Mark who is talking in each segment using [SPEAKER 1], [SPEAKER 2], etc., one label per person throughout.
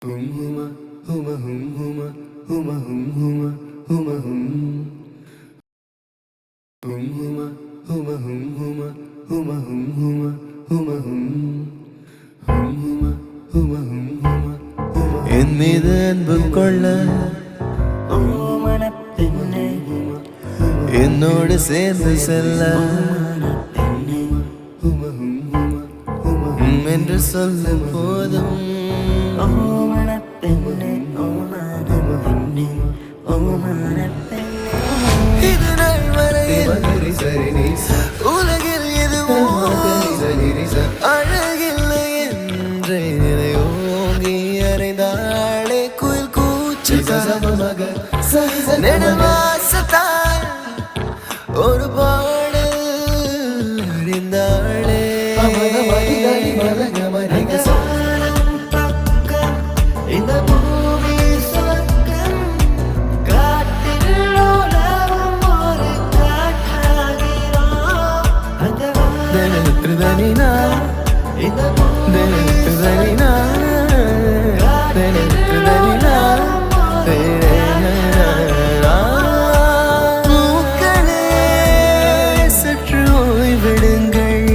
[SPEAKER 1] huma huma huma huma huma huma huma huma huma huma huma huma என் மீது அன்பு கொள்ள என்னோடு சேர்ந்து செல்ல என்று சொல்ல போதும் இது நாள் வரையில் உலகில் எதுவும் அழகில்லை என்றே ஓங்கி அறைந்தாளே குயில் கூச்சு நெடுவாசத்தால் ஒரு பாடல் அறிந்தாளே இந்த பூமி சொர்க்கம் காட்டில் உலகம் ஒரு காற்றாகிறோம் தினத்துதனினா இந்த தினத்துதனினா தினத்துதனினா மூக்களே சற்று ஓய்விடுங்கள்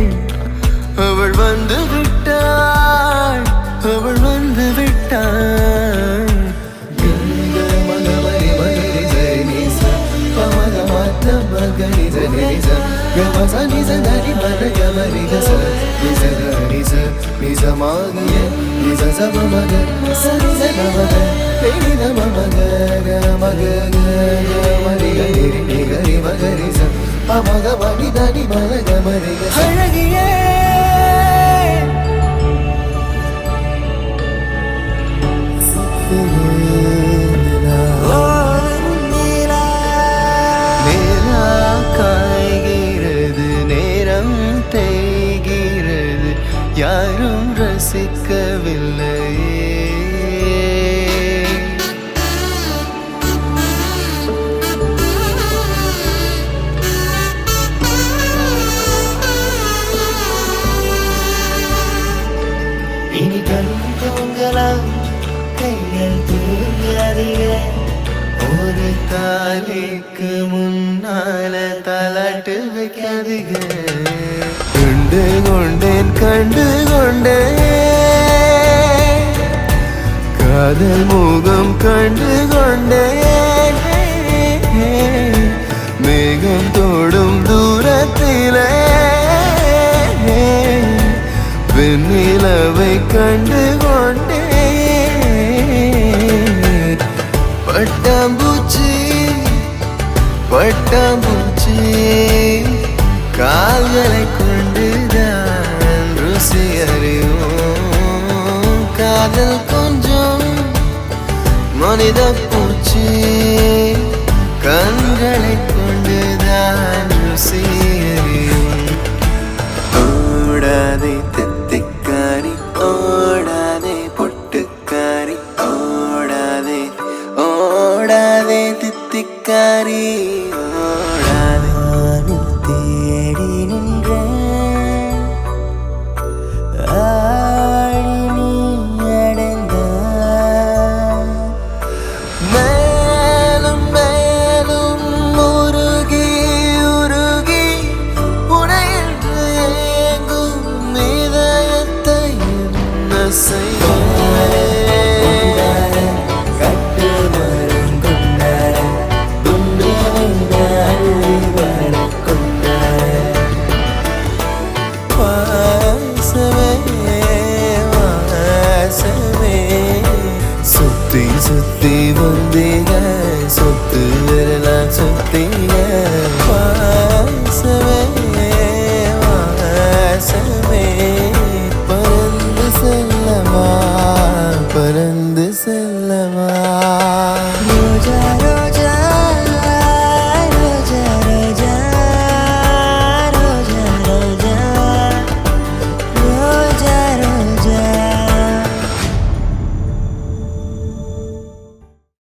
[SPEAKER 1] அவள் வந்து விட்டாள் அவள் வந்து விட்டாள் அழகியே தேய்கிறது யாரும் ரசிக்கவில்லையே இனி கண் தூங்கலாம் கைகள் தூங்காதீங்க ஒரு தாலிக்கு முன்னால தலாட்டு வைக்காதீங்க கண்டு கொண்டேன் கண்டு கொண்டேன் காதல் முகம் கண்டு கொண்டேன் மேகம் தோடும் தூரத்திலே வெண்ணிலவை கண்டு கொண்டேன் பட்டாம்பூச்சி பட்டாம்பூச்சி கால்களை கொண்டுதான் ருசி அறியும் காதல் கொஞ்சம் மனித பூச்சி கண்களை கொண்டுதான் ருசி அறியும் ஓடாதே தித்திக்காரி ஓடாதே பொட்டுக்காரி ஓடாதே ஓடாதே தித்திக்காரி